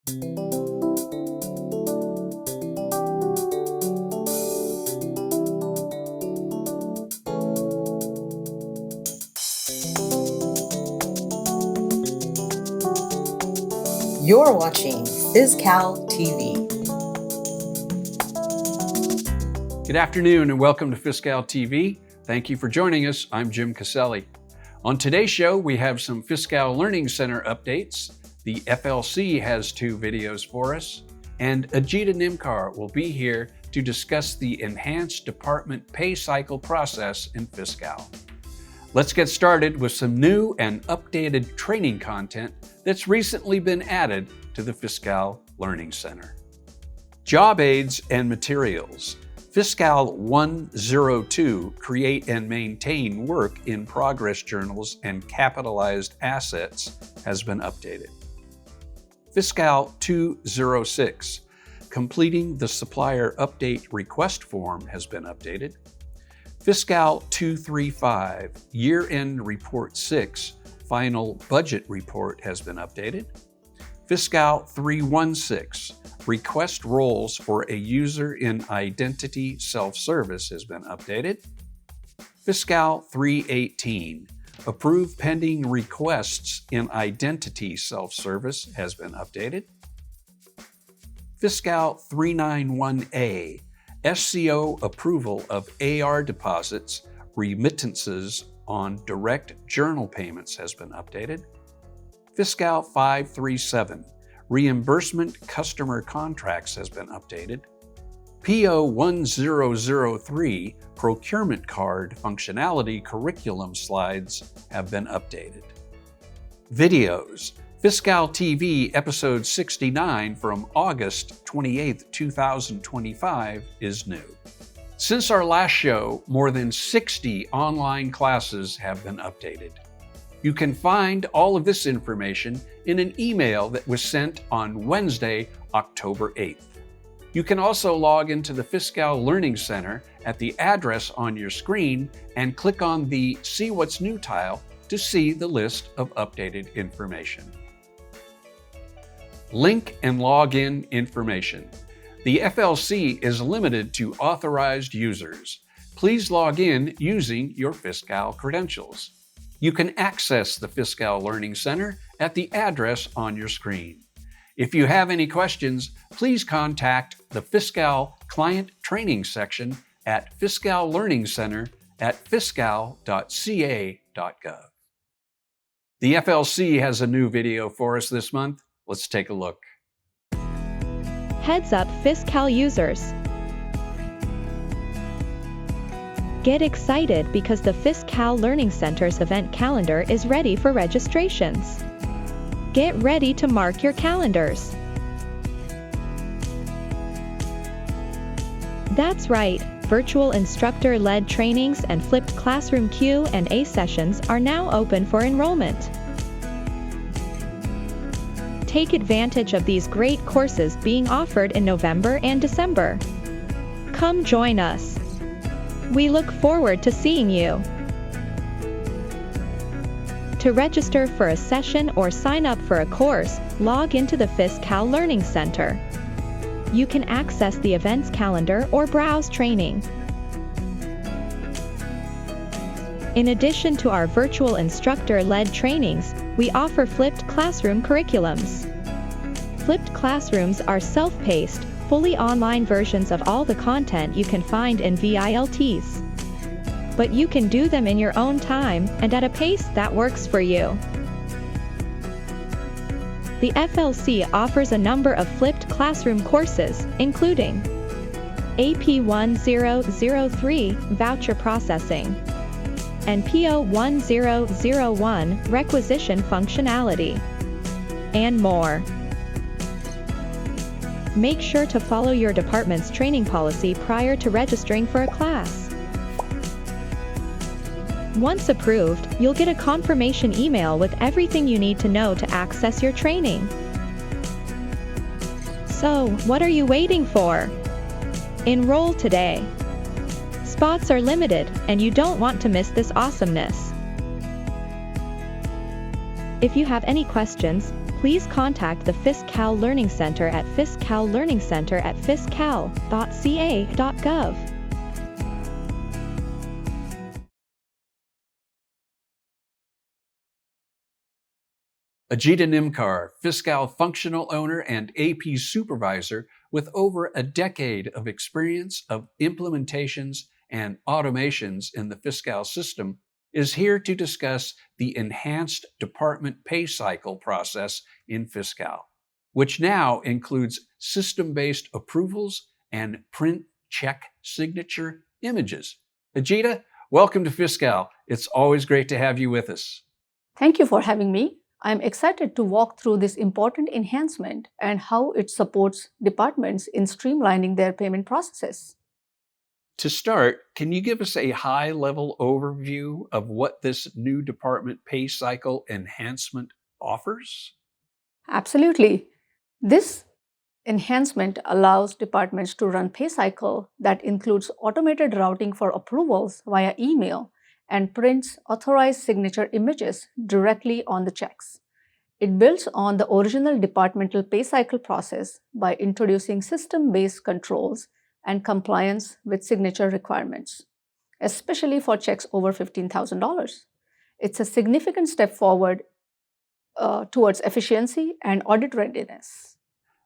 You're watching CalTv. Good afternoon and welcome to CalTv. Thank you for joining us. I'm Jim Caselli. On today's show, we have some Fiscal Learning Center updates. The FLC has 2 videos for us, and Ajita Nimkar will be here to discuss the enhanced department pay cycle process in Fiscal. Let's get started with some new and updated training content that's recently been added to the Fiscal Learning Center. Job aids and materials. Fiscal 102, Create and Maintain Work in Progress Journals and Capitalized Assets, has been updated. Fiscal 206, Completing the Supplier Update Request Form, has been updated. Fiscal 235, Year-End Report 6, Final Budget Report, has been updated. Fiscal 316, Request Roles for a User in Identity Self-Service, has been updated. Fiscal 318, Approve Pending Requests in Identity Self-Service, has been updated. Fiscal 391A, SCO approval of AR deposits, remittances on direct journal payments, has been updated. Fiscal 537, Reimbursement Customer Contracts, has been updated. PO 1003, Procurement Card Functionality Curriculum Slides, have been updated. Videos. Fiscal TV Episode 69 from August 28, 2025 is new. Since our last show, more than 60 online classes have been updated. You can find all of this information in an email that was sent on Wednesday, October 8th. You can also log into the Fiscal Learning Center at the address on your screen and click on the See What's New tile to see the list of updated information. Link and login information. The FLC is limited to authorized users. Please log in using your Fiscal credentials. You can access the Fiscal Learning Center at the address on your screen. If you have any questions, please contact the Fiscal Client Training section at Fiscal Learning Center at fiscal.ca.gov. The FLC has a new video for us this month. Let's take a look. Heads up, Fiscal users. Get excited because the Fiscal Learning Center's event calendar is ready for registrations. Get ready to mark your calendars. That's right, virtual instructor-led trainings and flipped classroom Q&A sessions are now open for enrollment. Take advantage of these great courses being offered in November and December. Come join us. We look forward to seeing you. To register for a session or sign up for a course, log into the Fiscal Learning Center. You can access the events calendar or browse training. In addition to our virtual instructor-led trainings, we offer flipped classroom curriculums. Flipped classrooms are self-paced, fully online versions of all the content you can find in VILTs. But you can do them in your own time and at a pace that works for you. The FLC offers a number of flipped classroom courses, including AP 1003 Voucher Processing and PO 1001 Requisition Functionality, and more. Make sure to follow your department's training policy prior to registering for a class. Once approved, you'll get a confirmation email with everything you need to know to access your training. So, what are you waiting for? Enroll today. Spots are limited, and you don't want to miss this awesomeness. If you have any questions, please contact the FisCal Learning Center at fiscallearningcenter@fiscal.ca.gov. Ajita Nimkar, Fiscal Functional Owner and AP Supervisor with over a decade of experience of implementations and automations in the Fiscal system, is here to discuss the enhanced department pay cycle process in Fiscal, which now includes system-based approvals and print check signature images. Ajita, welcome to Fiscal. It's always great to have you with us. Thank you for having me. I'm excited to walk through this important enhancement and how it supports departments in streamlining their payment processes. To start, can you give us a high-level overview of what this new department pay cycle enhancement offers? Absolutely. This enhancement allows departments to run pay cycle that includes automated routing for approvals via email and prints authorized signature images directly on the checks. It builds on the original departmental pay cycle process by introducing system-based controls and compliance with signature requirements, especially for checks over $15,000. It's a significant step forward towards efficiency and audit readiness.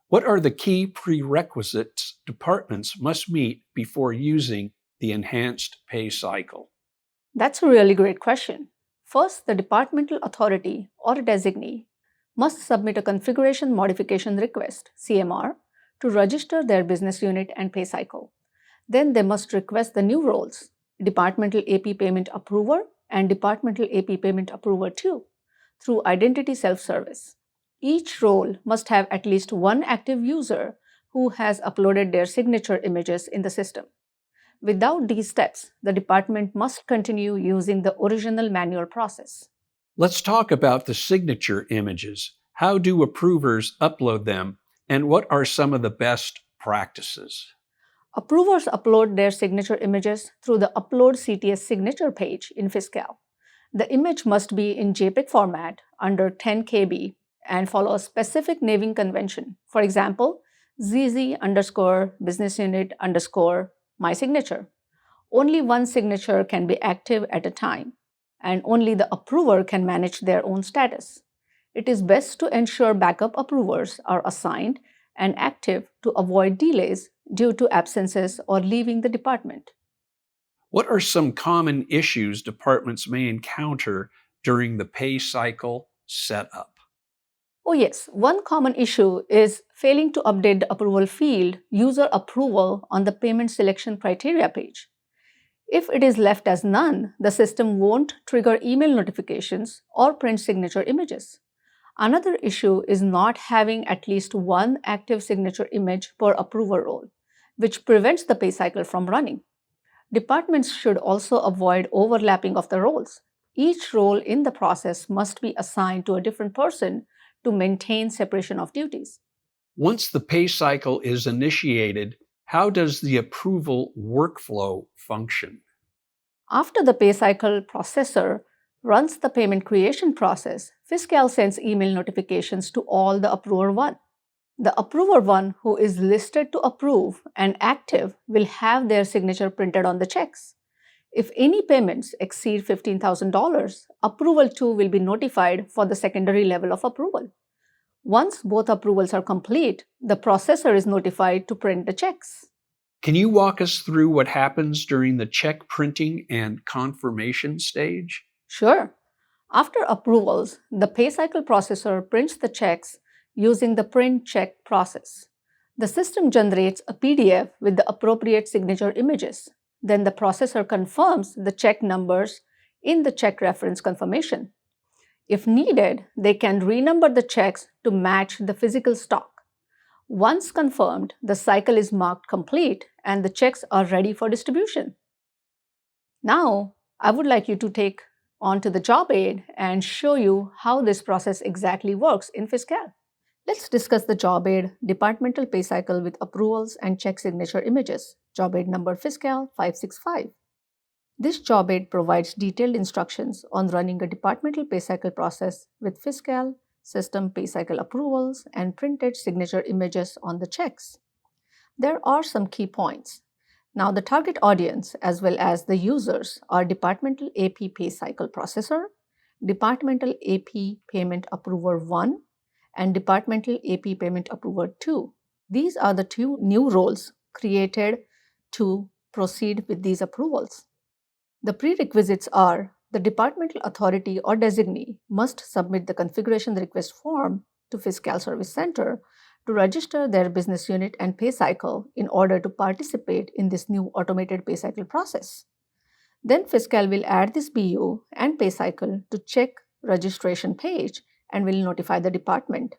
What are the key prerequisites departments must meet before using the enhanced pay cycle? That's a really great question. First, the departmental authority or designee must submit a configuration modification request, CMR, to register their business unit and pay cycle. Then they must request the new roles, Departmental AP Payment Approver and Departmental AP Payment Approver 2, through Identity Self-Service. Each role must have at least one active user who has uploaded their signature images in the system. Without these steps, the department must continue using the original manual process. Let's talk about the signature images. How do approvers upload them, and what are some of the best practices? Approvers upload their signature images through the Upload CTS signature page in Fiscal. The image must be in JPEG format under 10 KB and follow a specific naming convention. For example, ZZ_business unit_my signature. Only one signature can be active at a time, and only the approver can manage their own status. It is best to ensure backup approvers are assigned and active to avoid delays due to absences or leaving the department. What are some common issues departments may encounter during the pay cycle setup? Oh yes, one common issue is failing to update the approval field user approval on the payment selection criteria page. If it is left as none, the system won't trigger email notifications or print signature images. Another issue is not having at least one active signature image per approver role, which prevents the pay cycle from running. Departments should also avoid overlapping of the roles. Each role in the process must be assigned to a different person to maintain separation of duties. Once the pay cycle is initiated, how does the approval workflow function? After the pay cycle processor runs the payment creation process, Fiscal sends email notifications to all the approver 1. The approver 1 who is listed to approve and active will have their signature printed on the checks. If any payments exceed $15,000, approval 2 will be notified for the secondary level of approval. Once both approvals are complete, the processor is notified to print the checks. Can you walk us through what happens during the check printing and confirmation stage? Sure. After approvals, the pay cycle processor prints the checks using the print check process. The system generates a PDF with the appropriate signature images. Then the processor confirms the check numbers in the check reference confirmation. If needed, they can renumber the checks to match the physical stock. Once confirmed, the cycle is marked complete and the checks are ready for distribution. Now, I would like you to take on to the job aid and show you how this process exactly works in Fiscal. Let's discuss the job aid departmental pay cycle with approvals and check signature images, job aid number Fiscal 565. This job aid provides detailed instructions on running a departmental pay cycle process with Fiscal system pay cycle approvals, and printed signature images on the checks. There are some key points. Now, the target audience as well as the users are Departmental AP Pay Cycle Processor, Departmental AP Payment Approver 1, and Departmental AP Payment Approver 2. These are the two new roles created to proceed with these approvals. The prerequisites are the departmental authority or designee must submit the configuration request form to Fiscal Service Center to register their business unit and pay cycle in order to participate in this new automated pay cycle process. Then Fiscal will add this BU and pay cycle to check registration page and will notify the department.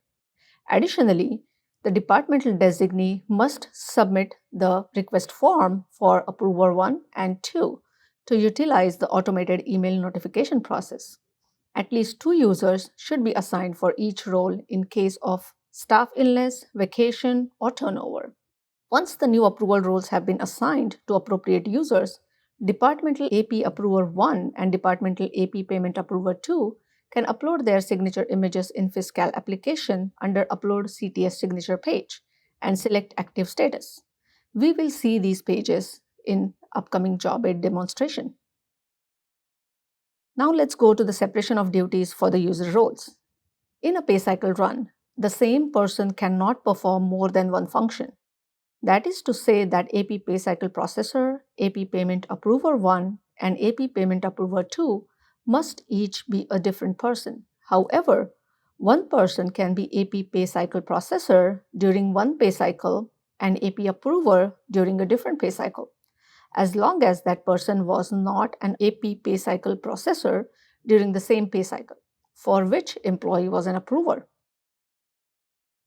Additionally, the departmental designee must submit the request form for Approver 1 and 2 to utilize the automated email notification process. At least 2 users should be assigned for each role in case of staff illness, vacation, or turnover. Once the new approval roles have been assigned to appropriate users, Departmental AP Approver 1 and Departmental AP Payment Approver 2 can upload their signature images in Fiscal application under Upload CTS Signature page and select Active Status. We will see these pages in upcoming job aid demonstration. Now let's go to the separation of duties for the user roles. In a pay cycle run, the same person cannot perform more than one function. That is to say that AP Pay Cycle Processor, AP Payment Approver 1, and AP Payment Approver 2 must each be a different person. However, one person can be AP Pay Cycle Processor during one pay cycle and AP Approver during a different pay cycle, as long as that person was not an AP Pay Cycle Processor during the same pay cycle, for which employee was an approver.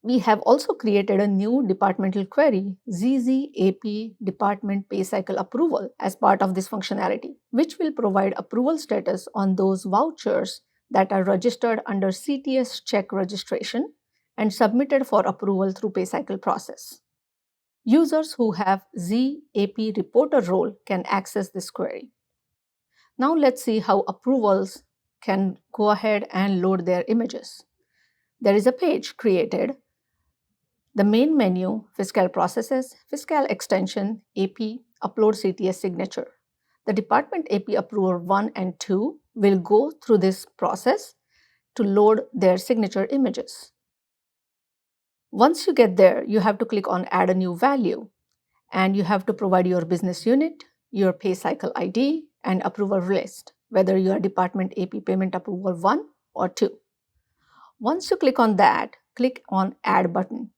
We have also created a new departmental query, ZZAP Department Pay Cycle Approval, as part of this functionality, which will provide approval status on those vouchers that are registered under CTS check registration and submitted for approval through pay cycle process. Users who have ZAP Reporter role can access this query. Now let's see how approvals can go ahead and load their images. There is a page created. The main menu, Fiscal Processes, Fiscal Extension, AP, Upload CTS Signature. The Department AP Approver 1 and 2 will go through this process to load their signature images. Once you get there, you have to click on Add a New Value, and you have to provide your business unit, your pay cycle ID, and approver list, whether you are Department AP Payment Approver 1 or 2. Once you click on that, click on Add button.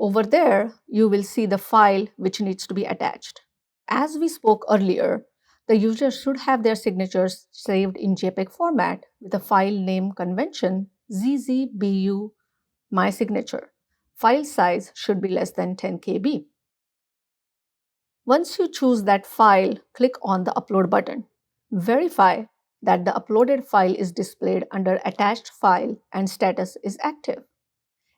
Over there, you will see the file which needs to be attached. As we spoke earlier, the user should have their signatures saved in JPEG format with a file name convention ZZBU My Signature. File size should be less than 10 KB. Once you choose that file, click on the Upload button. Verify that the uploaded file is displayed under Attached File and status is active.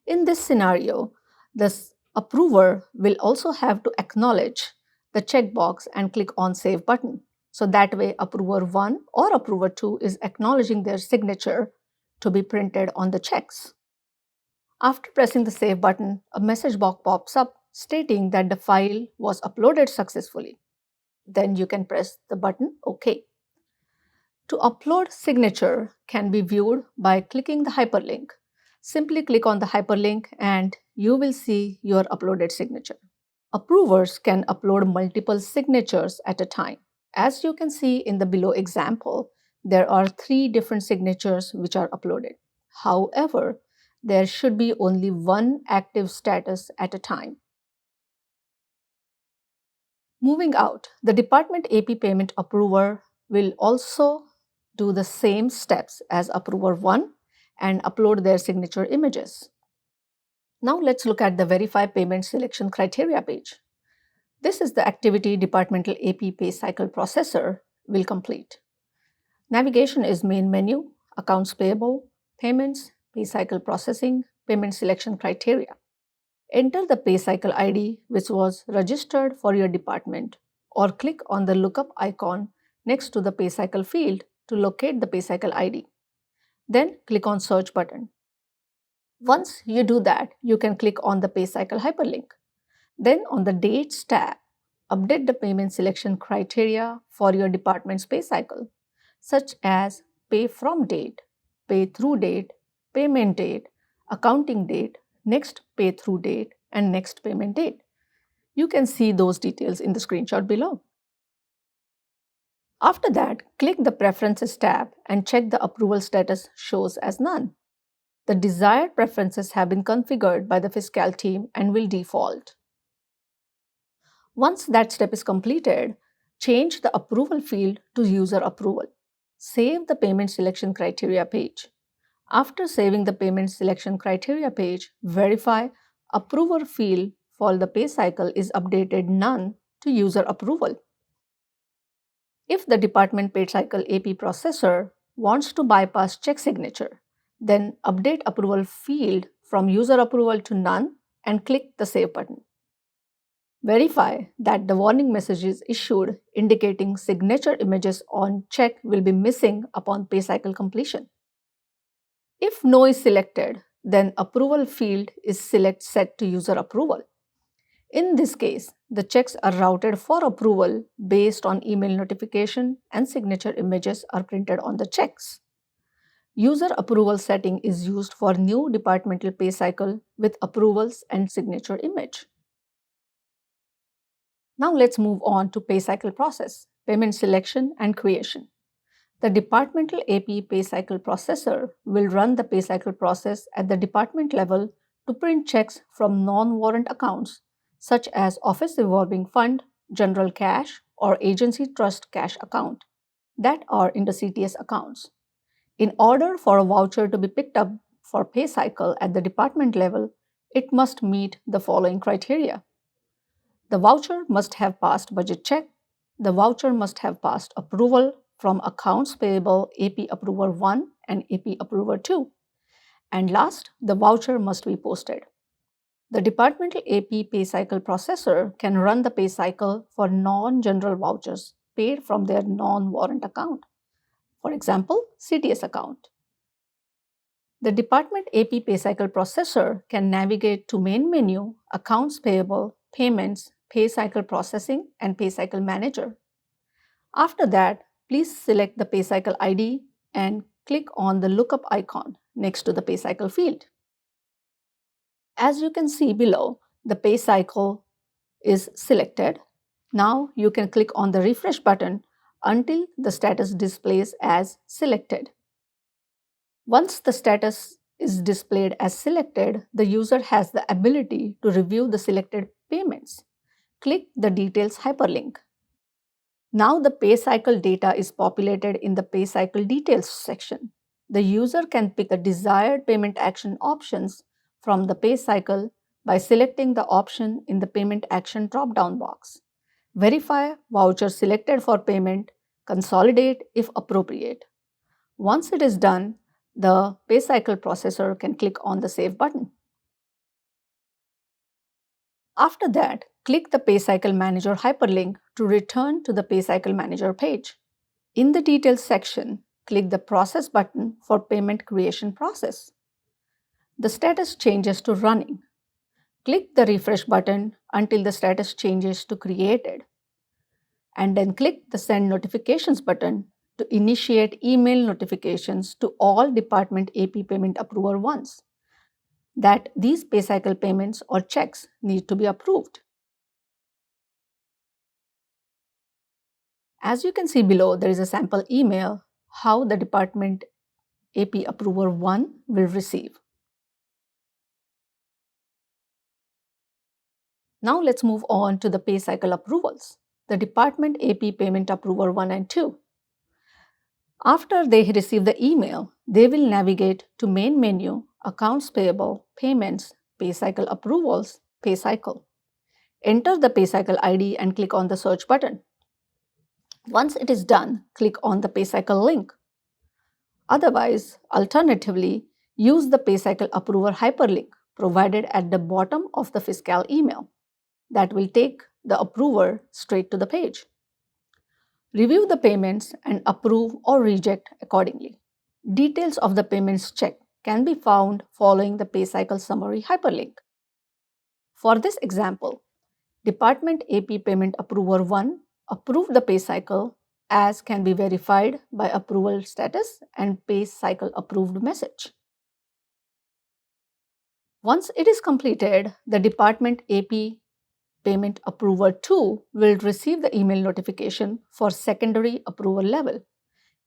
In this scenario, the approver will also have to acknowledge the checkbox and click on Save button. So that way, Approver 1 or Approver 2 is acknowledging their signature to be printed on the checks. After pressing the Save button, a message box pops up stating that the file was uploaded successfully. Then you can press the button OK. To upload signature can be viewed by clicking the hyperlink. Simply click on the hyperlink and you will see your uploaded signature. Approvers can upload multiple signatures at a time. As you can see in the below example, there are 3 different signatures which are uploaded. However, there should be only one active status at a time. Moving out, the Department AP Payment Approver will also do the same steps as Approver 1 and upload their signature images. Now let's look at the Verify Payment Selection Criteria page. This is the activity Departmental AP Pay Cycle Processor will complete. Navigation is Main Menu, Accounts Payable, Payments, Pay Cycle Processing, Payment Selection Criteria. Enter the Pay Cycle ID which was registered for your department, or click on the lookup icon next to the Pay Cycle field to locate the Pay Cycle ID. Then click on Search button. Once you do that, you can click on the Pay Cycle hyperlink. Then on the Dates tab, update the payment selection criteria for your department's pay cycle, such as pay from date, pay through date, payment date, accounting date, next pay through date, and next payment date. You can see those details in the screenshot below. After that, click the Preferences tab and check the approval status shows as none. The desired preferences have been configured by the Fiscal team and will default. Once that step is completed, change the approval field to user approval. Save the payment selection criteria page. After saving the payment selection criteria page, verify approver field for the pay cycle is updated none to user approval. If the department pay cycle AP processor wants to bypass check signature, then update approval field from user approval to none and click the Save button. Verify that the warning message is issued indicating signature images on check will be missing upon pay cycle completion. If no is selected, then approval field is set to user approval. In this case, the checks are routed for approval based on email notification and signature images are printed on the checks. User approval setting is used for new departmental pay cycle with approvals and signature image. Now let's move on to pay cycle process, payment selection and creation. The departmental AP pay cycle processor will run the pay cycle process at the department level to print checks from non-warrant accounts such as Office Revolving Fund, General Cash, or Agency Trust Cash account that are in the CTS accounts. In order for a voucher to be picked up for pay cycle at the department level, it must meet the following criteria. The voucher must have passed budget check. The voucher must have passed approval from Accounts Payable AP Approver 1 and AP Approver 2. And last, the voucher must be posted. The departmental AP pay cycle processor can run the pay cycle for non-general vouchers paid from their non-warrant account. For example, CTS account. The department AP pay cycle processor can navigate to main menu, Accounts Payable, Payments, Pay Cycle Processing, and Pay Cycle Manager. After that, please select the Pay Cycle ID and click on the lookup icon next to the Pay Cycle field. As you can see below, the Pay Cycle is selected. Now you can click on the Refresh button until the status displays as selected. Once the status is displayed as selected, the user has the ability to review the selected payments. Click the Details hyperlink. Now the pay cycle data is populated in the Pay Cycle Details section. The user can pick the desired payment action options from the pay cycle by selecting the option in the Payment Action drop-down box. Verify voucher selected for payment, consolidate if appropriate. Once it is done, the pay cycle processor can click on the Save button. After that, click the Pay Cycle Manager hyperlink to return to the Pay Cycle Manager page. In the Details section, click the Process button for payment creation process. The status changes to running. Click the Refresh button until the status changes to created. And then click the Send Notifications button to initiate email notifications to all Department AP Payment Approver ones that these pay cycle payments or checks need to be approved. As you can see below, there is a sample email how the Department AP Approver 1 will receive. Now let's move on to the pay cycle approvals. The Department AP Payment Approver 1 and 2. After they receive the email, they will navigate to main menu, Accounts Payable, Payments, Pay Cycle Approvals, Pay Cycle. Enter the Pay Cycle ID and click on the Search button. Once it is done, click on the Pay Cycle link. Otherwise, alternatively, use the Pay Cycle Approver hyperlink provided at the bottom of the Fiscal email. That will take the approver straight to the page. Review the payments and approve or reject accordingly. Details of the payments check can be found following the pay cycle summary hyperlink. For this example, Department AP Payment Approver 1 approved the pay cycle as can be verified by approval status and pay cycle approved message. Once it is completed, the Department AP Payment Approver 2 will receive the email notification for secondary approval level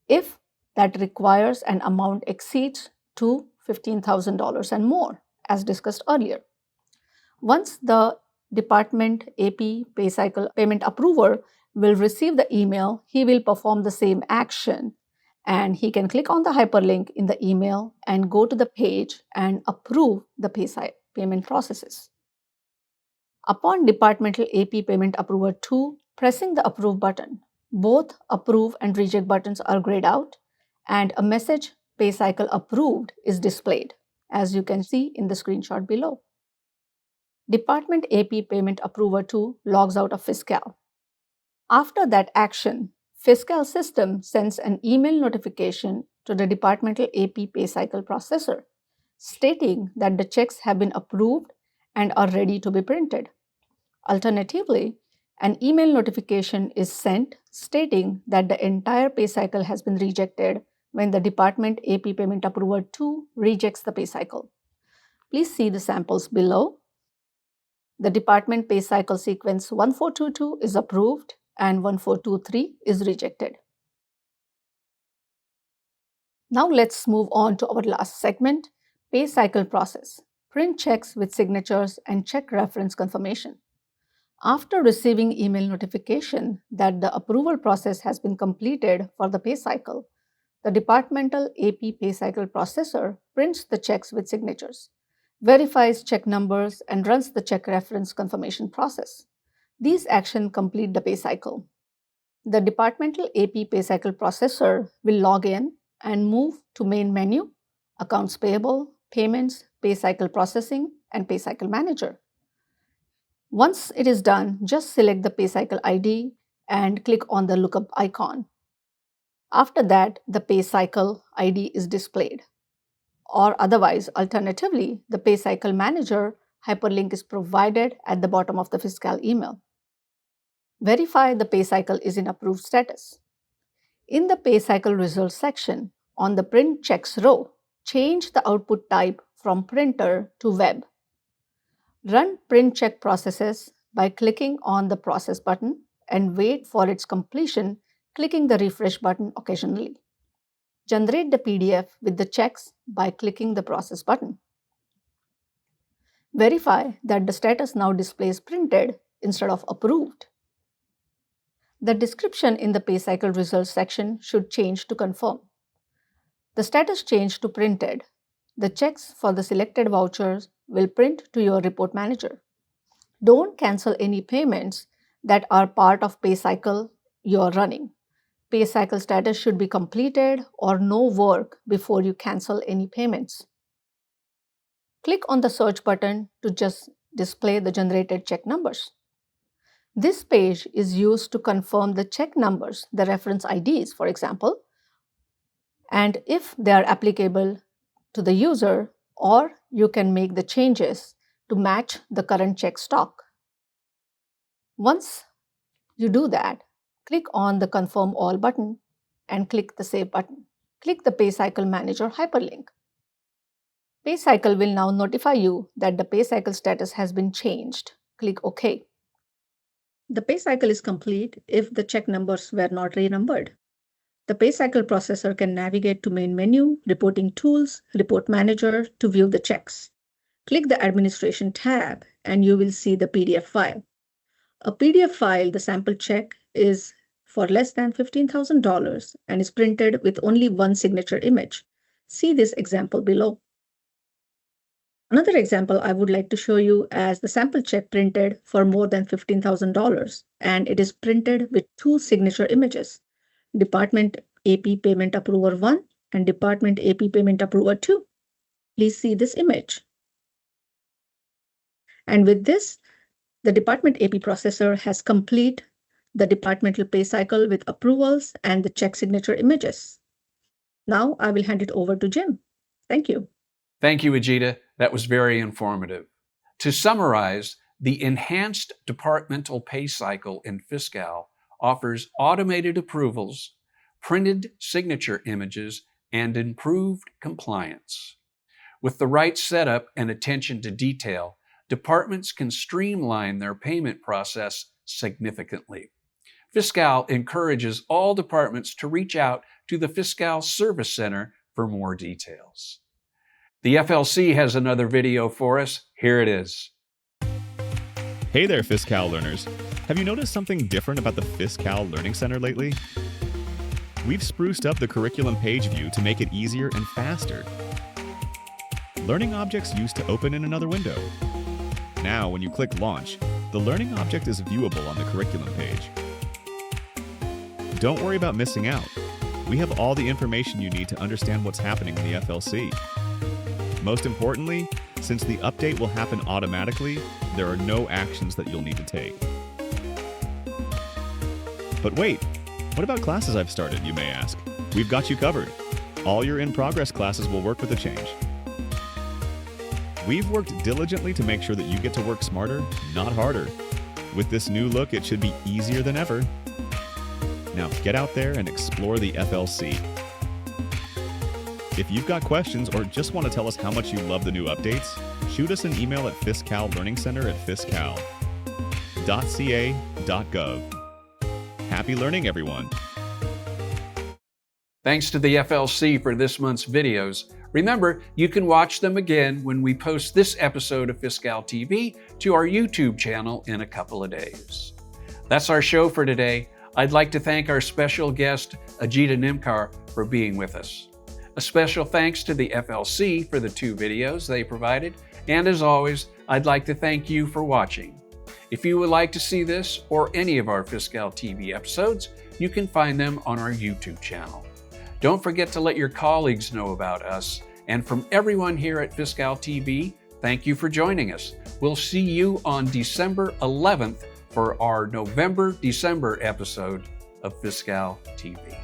if that requires an amount exceeds to $15,000 and more, as discussed earlier. Once the Department AP Pay Cycle Payment Approver will receive the email, he will perform the same action and he can click on the hyperlink in the email and go to the page and approve the payment processes. Upon Departmental AP Payment Approver 2 pressing the Approve button, both Approve and Reject buttons are grayed out and a message Pay Cycle Approved is displayed, as you can see in the screenshot below. Department AP Payment Approver 2 logs out of Fiscal. After that action, Fiscal system sends an email notification to the Departmental AP Pay Cycle processor stating that the checks have been approved and are ready to be printed. Alternatively, an email notification is sent stating that the entire pay cycle has been rejected when the Department AP Payment Approver 2 rejects the pay cycle. Please see the samples below. The Department Pay Cycle Sequence 1422 is approved and 1423 is rejected. Now let's move on to our last segment, Pay Cycle Process, Print Checks with Signatures and Check Reference Confirmation. After receiving email notification that the approval process has been completed for the pay cycle, the Departmental AP Pay Cycle processor prints the checks with signatures, verifies check numbers, and runs the check reference confirmation process. These actions complete the pay cycle. The Departmental AP Pay Cycle processor will log in and move to Main menu, Accounts Payable, Payments, Pay Cycle Processing, and Pay Cycle Manager. Once it is done, just select the pay cycle ID and click on the lookup icon. After that, the pay cycle ID is displayed. Or otherwise, alternatively, the pay cycle manager hyperlink is provided at the bottom of the Fiscal email. Verify the pay cycle is in approved status. In the pay cycle results section, on the print checks row, change the output type from printer to web. Run print check processes by clicking on the process button and wait for its completion, clicking the refresh button occasionally. Generate the PDF with the checks by clicking the process button. Verify that the status now displays printed instead of approved. The description in the pay cycle results section should change to confirm. The status changed to printed. The checks for the selected vouchers will print to your report manager. Don't cancel any payments that are part of pay cycle you're running. Pay cycle status should be completed or no work before you cancel any payments. Click on the search button to just display the generated check numbers. This page is used to confirm the check numbers, the reference IDs, for example, and if they are applicable to the user, or you can make the changes to match the current check stock. Once you do that, click on the Confirm All button and click the Save button. Click the Pay Cycle Manager hyperlink. Pay Cycle will now notify you that the pay cycle status has been changed. Click OK. The pay cycle is complete if the check numbers were not renumbered. The pay cycle processor can navigate to Main menu, Reporting Tools, Report Manager to view the checks. Click the Administration tab and you will see the PDF file. A PDF file, the sample check, is for less than $15,000 and is printed with only one signature image. See this example below. Another example I would like to show you as the sample check printed for more than $15,000 and it is printed with two signature images. Department AP Payment Approver 1 and Department AP Payment Approver 2. Please see this image. And with this, the Department AP processor has complete the departmental pay cycle with approvals and the check signature images. Now I will hand it over to Jim. Thank you. Thank you, Ajita. That was very informative. To summarize, the enhanced departmental pay cycle in Fiscal offers automated approvals, printed signature images, and improved compliance. With the right setup and attention to detail, departments can streamline their payment process significantly. Fiscal encourages all departments to reach out to the Fiscal Service Center for more details. The FLC has another video for us. Here it is. Hey there, Fiscal learners. Have you noticed something different about the Fiscal Learning Center lately? We've spruced up the curriculum page view to make it easier and faster. Learning objects used to open in another window. Now, when you click Launch, the learning object is viewable on the curriculum page. Don't worry about missing out. We have all the information you need to understand what's happening in the FLC. Most importantly, since the update will happen automatically, there are no actions that you'll need to take. But wait, what about classes I've started, you may ask? We've got you covered. All your in-progress classes will work with the change. We've worked diligently to make sure that you get to work smarter, not harder. With this new look, it should be easier than ever. Now get out there and explore the FLC. If you've got questions or just want to tell us how much you love the new updates, shoot us an email at fiscal.learningcenter@fiscal.ca.gov. Happy learning, everyone! Thanks to the FLC for this month's videos. Remember, you can watch them again when we post this episode of Fiscal TV to our YouTube channel in a couple of days. That's our show for today. I'd like to thank our special guest, Ajita Nimkar, for being with us. A special thanks to the FLC for the 2 videos they provided. And as always, I'd like to thank you for watching. If you would like to see this or any of our Fiscal TV episodes, you can find them on our YouTube channel. Don't forget to let your colleagues know about us. And from everyone here at Fiscal TV, thank you for joining us. We'll see you on December 11th for our November-December episode of Fiscal TV.